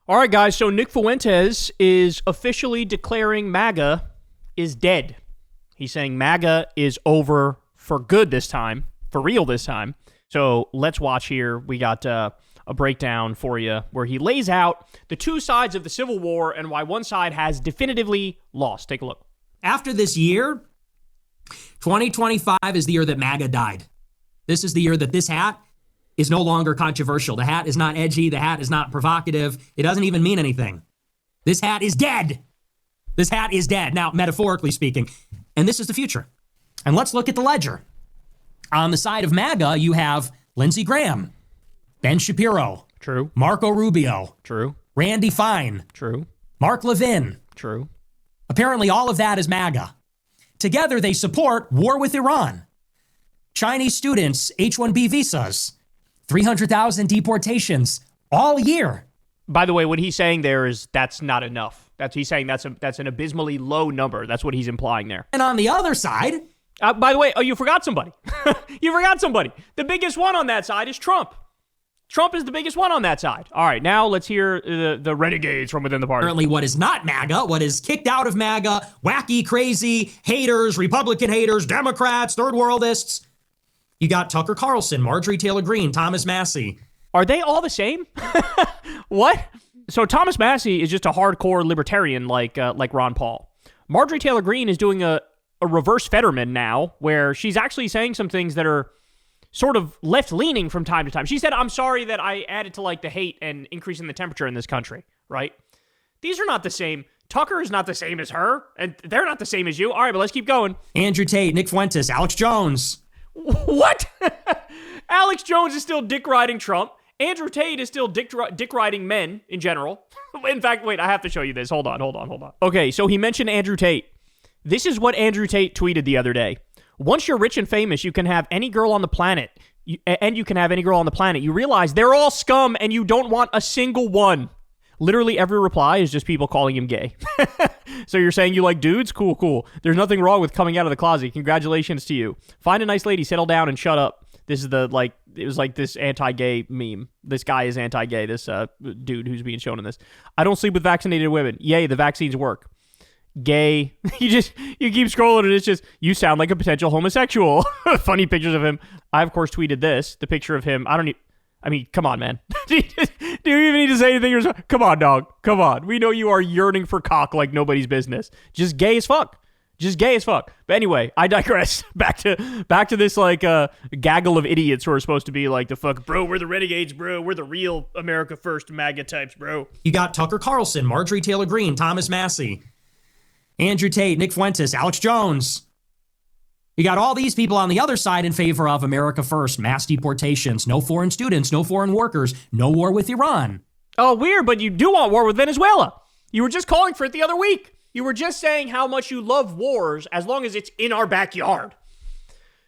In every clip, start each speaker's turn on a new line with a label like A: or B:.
A: All right, guys, so Nick Fuentes is officially declaring MAGA is dead. He's saying MAGA is over for good this time, for real this time. So let's watch here. We got a breakdown for you where he lays out the two sides of the Civil War and why one side has definitively lost. Take a look.
B: After this year, 2025 is the year that MAGA died. This is the year that this hat is no longer controversial. The hat is not edgy. The hat is not provocative. It doesn't even mean anything. This hat is dead. This hat is dead. Now, metaphorically speaking. And this is the future. And let's look at the ledger. On the side of MAGA, you have Lindsey Graham, Ben Shapiro.
A: True.
B: Marco Rubio.
A: True.
B: Randy Fine.
A: True.
B: Mark Levin.
A: True.
B: Apparently, all of that is MAGA. Together, they support war with Iran, Chinese students, H-1B visas, 300,000 deportations all year.
A: By the way, what he's saying there is that's not enough. He's saying that's an abysmally low number. That's what he's implying there.
B: And on the other side...
A: by the way, you forgot somebody. You forgot somebody. The biggest one on that side is Trump. Trump is the biggest one on that side. All right, now let's hear the renegades from within the party.
B: Apparently what is not MAGA, what is kicked out of MAGA, wacky, crazy, haters, Republican haters, Democrats, third worldists. You got Tucker Carlson, Marjorie Taylor Greene, Thomas Massie.
A: Are they all the same? What? So Thomas Massie is just a hardcore libertarian like Ron Paul. Marjorie Taylor Greene is doing a reverse Fetterman now, where she's actually saying some things that are sort of left-leaning from time to time. She said, I'm sorry that I added to the hate and increasing the temperature in this country, right? These are not the same. Tucker is not the same as her, and they're not the same as you. All right, but let's keep going.
B: Andrew Tate, Nick Fuentes, Alex Jones.
A: What? Alex Jones is still dick-riding Trump. Andrew Tate is still dick-riding men in general. In fact, wait, I have to show you this. Hold on. Okay, so he mentioned Andrew Tate. This is what Andrew Tate tweeted the other day. Once you're rich and famous, you can have any girl on the planet. You can have any girl on the planet. You realize they're all scum and you don't want a single one. Literally every reply is just people calling him gay. So you're saying you like dudes? Cool. There's nothing wrong with coming out of the closet. Congratulations to you. Find a nice lady, settle down, and shut up. This is it was like this anti-gay meme. This guy is anti-gay, this dude who's being shown in this. I don't sleep with vaccinated women. Yay, the vaccines work. Gay. You keep scrolling and it's just, you sound like a potential homosexual. Funny pictures of him. I, of course, tweeted this, the picture of him. Come on, man. Do you even need to say anything? Come on, dog. Come on. We know you are yearning for cock like nobody's business. Just gay as fuck. But anyway, I digress. Back to this gaggle of idiots who are supposed to be like the fuck, bro, we're the renegades, bro. We're the real America First MAGA types, bro.
B: You got Tucker Carlson, Marjorie Taylor Greene, Thomas Massie, Andrew Tate, Nick Fuentes, Alex Jones. You got all these people on the other side in favor of America First, mass deportations, no foreign students, no foreign workers, no war with Iran.
A: Oh, weird, but you do want war with Venezuela. You were just calling for it the other week. You were just saying how much you love wars as long as it's in our backyard.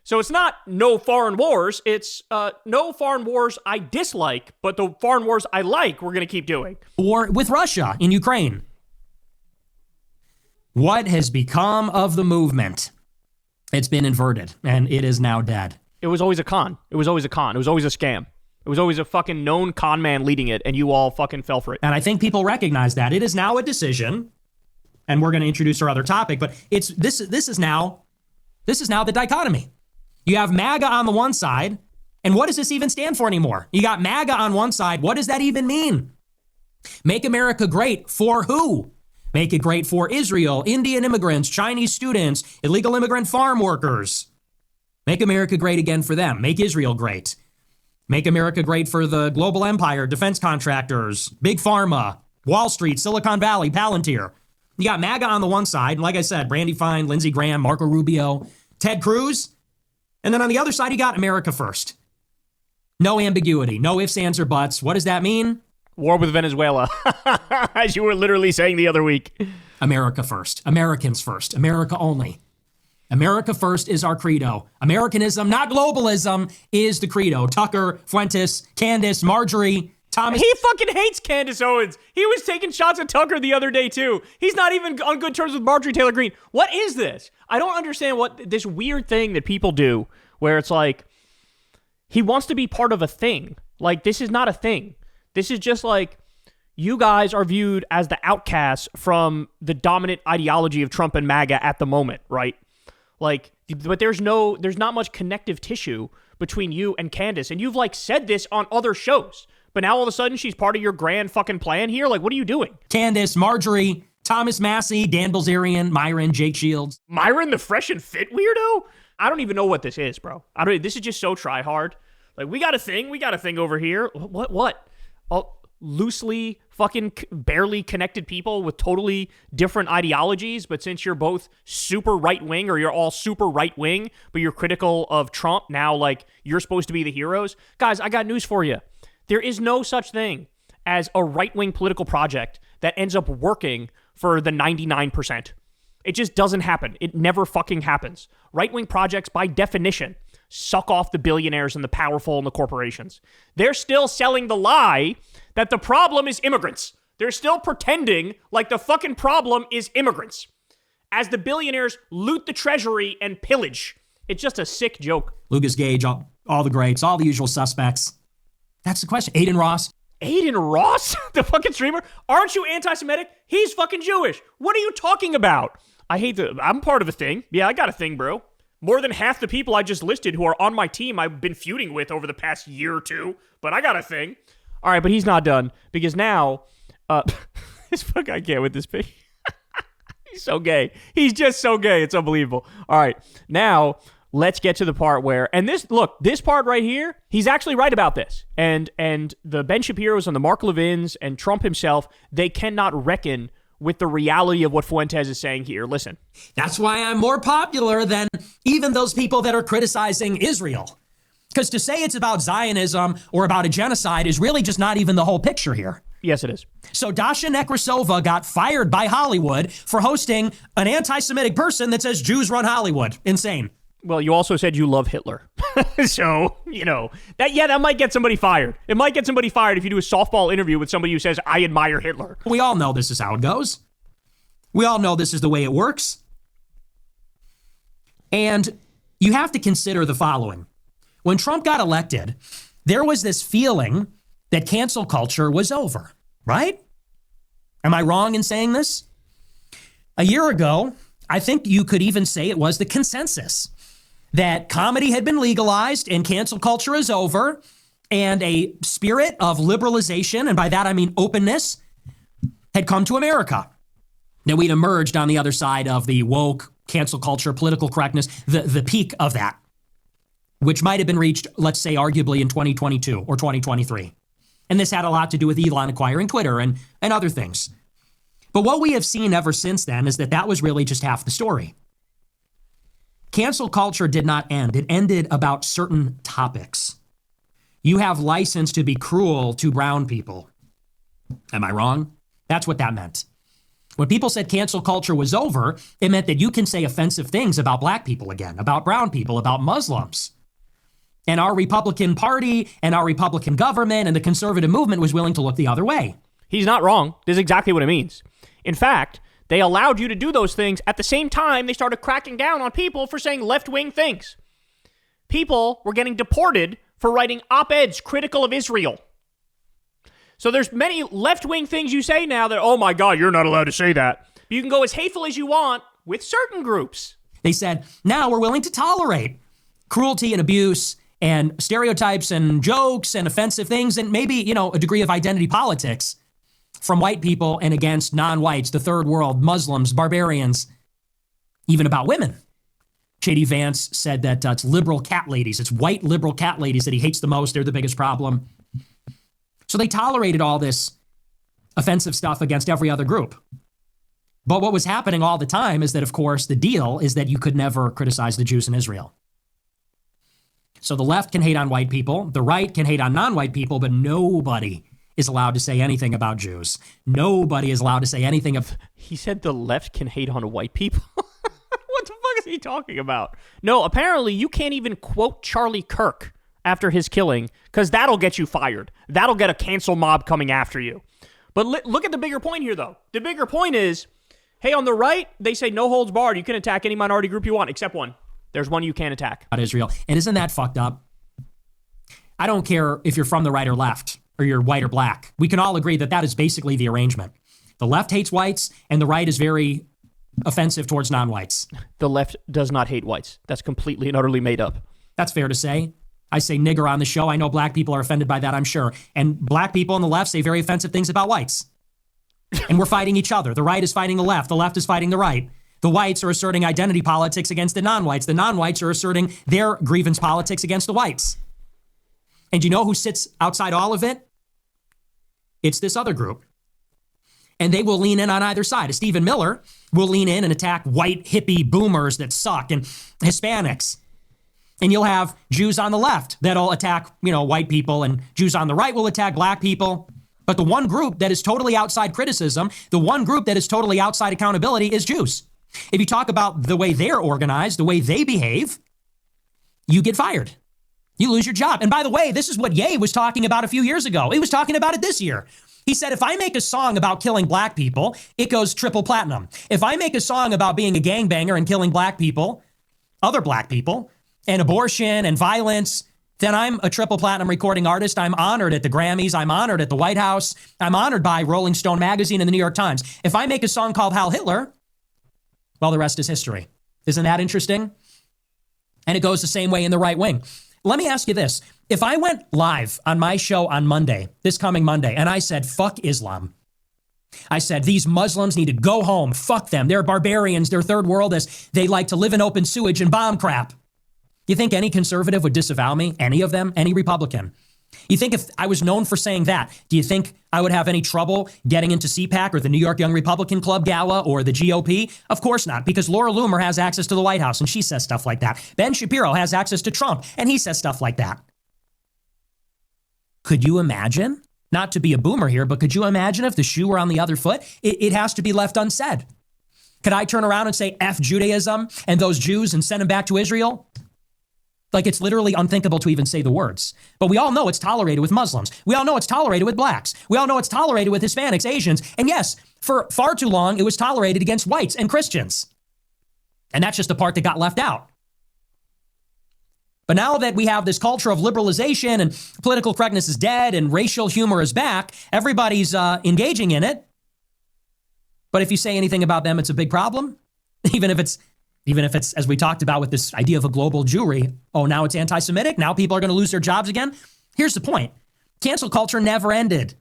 A: So it's not no foreign wars. It's no foreign wars I dislike, but the foreign wars I like, we're going to keep doing.
B: War with Russia in Ukraine. What has become of the movement? It's been inverted, and it is now dead.
A: It was always a con. It was always a scam. It was always a fucking known con man leading it, and you all fucking fell for it.
B: And I think people recognize that. It is now a decision, and we're going to introduce our other topic, but this is now the dichotomy. You have MAGA on the one side, and what does this even stand for anymore? You got MAGA on one side. What does that even mean? Make America great for who? Make it great for Israel, Indian immigrants, Chinese students, illegal immigrant farm workers. Make America great again for them. Make Israel great. Make America great for the global empire, defense contractors, big pharma, Wall Street, Silicon Valley, Palantir. You got MAGA on the one side, and like I said, Randy Fine, Lindsey Graham, Marco Rubio, Ted Cruz. And then on the other side, you got America First. No ambiguity, no ifs, ands, or buts. What does that mean?
A: War with Venezuela, as you were literally saying the other week.
B: America first. Americans first. America only. America first is our credo. Americanism, not globalism, is the credo. Tucker, Fuentes, Candace, Marjorie, Thomas.
A: He fucking hates Candace Owens. He was taking shots at Tucker the other day, too. He's not even on good terms with Marjorie Taylor Greene. What is this? I don't understand what this weird thing that people do where it's like, he wants to be part of a thing. Like, this is not a thing. This is just like, you guys are viewed as the outcasts from the dominant ideology of Trump and MAGA at the moment, right? Like, but there's not much connective tissue between you and Candace. And you've like said this on other shows, but now all of a sudden she's part of your grand fucking plan here. Like, what are you doing?
B: Candace, Marjorie, Thomas Massey, Dan Bilzerian, Myron, Jake Shields.
A: Myron, the fresh and fit weirdo? I don't even know what this is, bro. This is just so try hard. Like, we got a thing over here. What? Loosely fucking barely connected people with totally different ideologies, but since you're both super right-wing, or you're all super right-wing, but you're critical of Trump, now, like, you're supposed to be the heroes? Guys, I got news for you. There is no such thing as a right-wing political project that ends up working for the 99%. It just doesn't happen. It never fucking happens. Right-wing projects, by definition, suck off the billionaires and the powerful and the corporations. They're still selling the lie that the problem is immigrants. They're still pretending like the fucking problem is immigrants as the billionaires loot the treasury and pillage. It's just a sick joke.
B: Lucas Gage, all the greats, all the usual suspects. That's the question. Aiden Ross.
A: Aiden Ross? The fucking streamer? Aren't you anti-Semitic? He's fucking Jewish. What are you talking about? I'm part of a thing. Yeah, I got a thing, bro. More than half the people I just listed who are on my team I've been feuding with over the past year or two, but I got a thing. All right, but he's not done, because now, this fuck, I can't with this pig. He's so gay. He's just so gay. It's unbelievable. All right, now let's get to the part where, and this part right here, he's actually right about this. And the Ben Shapiro's and the Mark Levins and Trump himself, they cannot reckon with the reality of what Fuentes is saying here. Listen.
B: That's why I'm more popular than even those people that are criticizing Israel. Because to say it's about Zionism or about a genocide is really just not even the whole picture here.
A: Yes, it is.
B: So Dasha Nekrasova got fired by Hollywood for hosting an anti-Semitic person that says Jews run Hollywood. Insane.
A: Well, you also said you love Hitler. So, that might get somebody fired. It might get somebody fired if you do a softball interview with somebody who says, I admire Hitler.
B: We all know this is how it goes. We all know this is the way it works. And you have to consider the following. When Trump got elected, there was this feeling that cancel culture was over, right? Am I wrong in saying this? A year ago, I think you could even say it was the consensus that comedy had been legalized and cancel culture is over, and a spirit of liberalization, and by that I mean openness, had come to America. That we'd emerged on the other side of the woke, cancel culture, political correctness, the peak of that, which might have been reached, let's say, arguably in 2022 or 2023. And this had a lot to do with Elon acquiring Twitter and other things. But what we have seen ever since then is that was really just half the story. Cancel culture did not end. It ended about certain topics. You have license to be cruel to brown people. Am I wrong? That's what that meant. When people said cancel culture was over, it meant that you can say offensive things about black people again, about brown people, about Muslims. And our Republican Party and our Republican government and the conservative movement was willing to look the other way.
A: He's not wrong. This is exactly what it means. In fact, they allowed you to do those things at the same time they started cracking down on people for saying left-wing things. People were getting deported for writing op-eds critical of Israel. So there's many left-wing things you say now that, oh my God, you're not allowed to say that. But you can go as hateful as you want with certain groups.
B: They said, now we're willing to tolerate cruelty and abuse and stereotypes and jokes and offensive things and maybe, a degree of identity politics from white people and against non-whites, the third world, Muslims, barbarians, even about women. J.D. Vance said that it's liberal cat ladies. It's white liberal cat ladies that he hates the most. They're the biggest problem. So they tolerated all this offensive stuff against every other group. But what was happening all the time is that, of course, the deal is that you could never criticize the Jews in Israel. So the left can hate on white people, the right can hate on non-white people, but nobody is allowed to say anything about Jews. Nobody is allowed to say anything of...
A: He said the left can hate on white people? What the fuck is he talking about? No, apparently you can't even quote Charlie Kirk after his killing, because that'll get you fired. That'll get a cancel mob coming after you. But look at the bigger point here, though. The bigger point is, hey, on the right, they say no holds barred. You can attack any minority group you want, except one. There's one you can't attack.
B: Israel. And isn't that fucked up? I don't care if you're from the right or left. or you're white or black. We can all agree that that is basically the arrangement. The left hates whites, and the right is very offensive towards non-whites.
A: The left does not hate whites. That's completely and utterly made up.
B: That's fair to say. I say nigger on the show. I know black people are offended by that, I'm sure. And black people on the left say very offensive things about whites. And we're fighting each other. The right is fighting the left is fighting the right. The whites are asserting identity politics against the non-whites. The non-whites are asserting their grievance politics against the whites. And you know who sits outside all of it? It's this other group. And they will lean in on either side. Stephen Miller will lean in and attack white hippie boomers that suck and Hispanics. And you'll have Jews on the left that'll attack, white people, and Jews on the right will attack black people. But the one group that is totally outside criticism, the one group that is totally outside accountability is Jews. If you talk about the way they're organized, the way they behave, you get fired. You lose your job. And by the way, this is what Ye was talking about a few years ago. He was talking about it this year. He said, if I make a song about killing black people, it goes triple platinum. If I make a song about being a gangbanger and killing black people, other black people, and abortion and violence, then I'm a triple platinum recording artist. I'm honored at the Grammys. I'm honored at the White House. I'm honored by Rolling Stone magazine and the New York Times. If I make a song called Heil Hitler, well, the rest is history. Isn't that interesting? And it goes the same way in the right wing. Let me ask you this. If I went live on my show on Monday, this coming Monday, and I said, fuck Islam. I said, these Muslims need to go home. Fuck them. They're barbarians. They're third worldists. They like to live in open sewage and bomb crap. You think any conservative would disavow me? Any of them? Any Republican? You think if I was known for saying that, do you think I would have any trouble getting into CPAC or the New York Young Republican Club Gala or the GOP? Of course not, because Laura Loomer has access to the White House and she says stuff like that. Ben Shapiro has access to Trump and he says stuff like that. Could you imagine? Not to be a boomer here, but could you imagine if the shoe were on the other foot? It has to be left unsaid. Could I turn around and say F Judaism and those Jews and send them back to Israel? Like, it's literally unthinkable to even say the words. But we all know it's tolerated with Muslims. We all know it's tolerated with blacks. We all know it's tolerated with Hispanics, Asians. And yes, for far too long, it was tolerated against whites and Christians. And that's just the part that got left out. But now that we have this culture of liberalization and political correctness is dead and racial humor is back, everybody's engaging in it. But if you say anything about them, it's a big problem. Even if it's, as we talked about with this idea of a global Jewry, oh, now it's anti-Semitic, now people are going to lose their jobs again. Here's the point. Cancel culture never ended.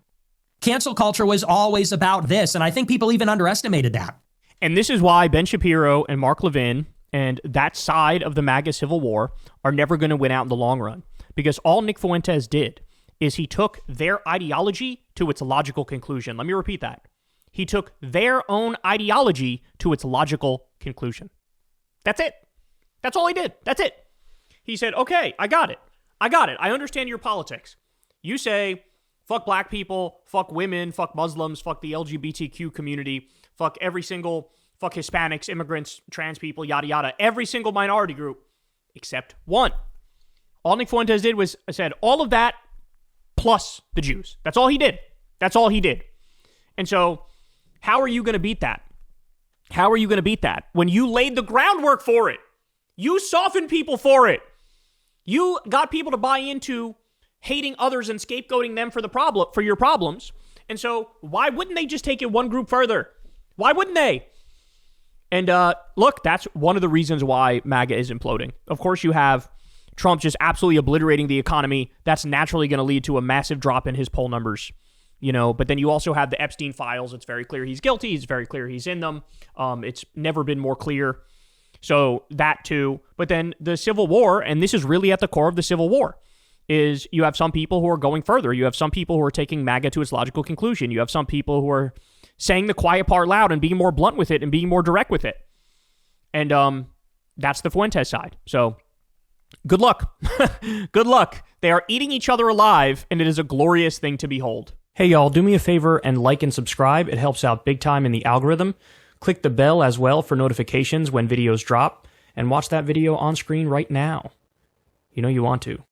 B: Cancel culture was always about this, and I think people even underestimated that.
A: And this is why Ben Shapiro and Mark Levin and that side of the MAGA civil war are never going to win out in the long run. Because all Nick Fuentes did is he took their ideology to its logical conclusion. Let me repeat that. He took their own ideology to its logical conclusion. That's it. That's all he did. That's it. He said, okay, I got it. I understand your politics. You say, fuck black people, fuck women, fuck Muslims, fuck the LGBTQ community, fuck Hispanics, immigrants, trans people, yada, yada. Every single minority group except one. All Nick Fuentes did was said all of that plus the Jews. That's all he did. That's all he did. And so how are you going to beat that? How are you going to beat that when you laid the groundwork for it? You softened people for it. You got people to buy into hating others and scapegoating them for your problems. And so why wouldn't they just take it one group further? Why wouldn't they? And look, that's one of the reasons why MAGA is imploding. Of course, you have Trump just absolutely obliterating the economy. That's naturally going to lead to a massive drop in his poll numbers. But then you also have the Epstein files. It's very clear he's guilty. It's very clear he's in them. It's never been more clear. So that too. But then the Civil War, and this is really at the core of the Civil War, is you have some people who are going further. You have some people who are taking MAGA to its logical conclusion. You have some people who are saying the quiet part loud and being more blunt with it and being more direct with it. And that's the Fuentes side. So good luck. Good luck. They are eating each other alive, and it is a glorious thing to behold. Hey, y'all, do me a favor and like and subscribe. It helps out big time in the algorithm. Click the bell as well for notifications when videos drop, and watch that video on screen right now. You know you want to.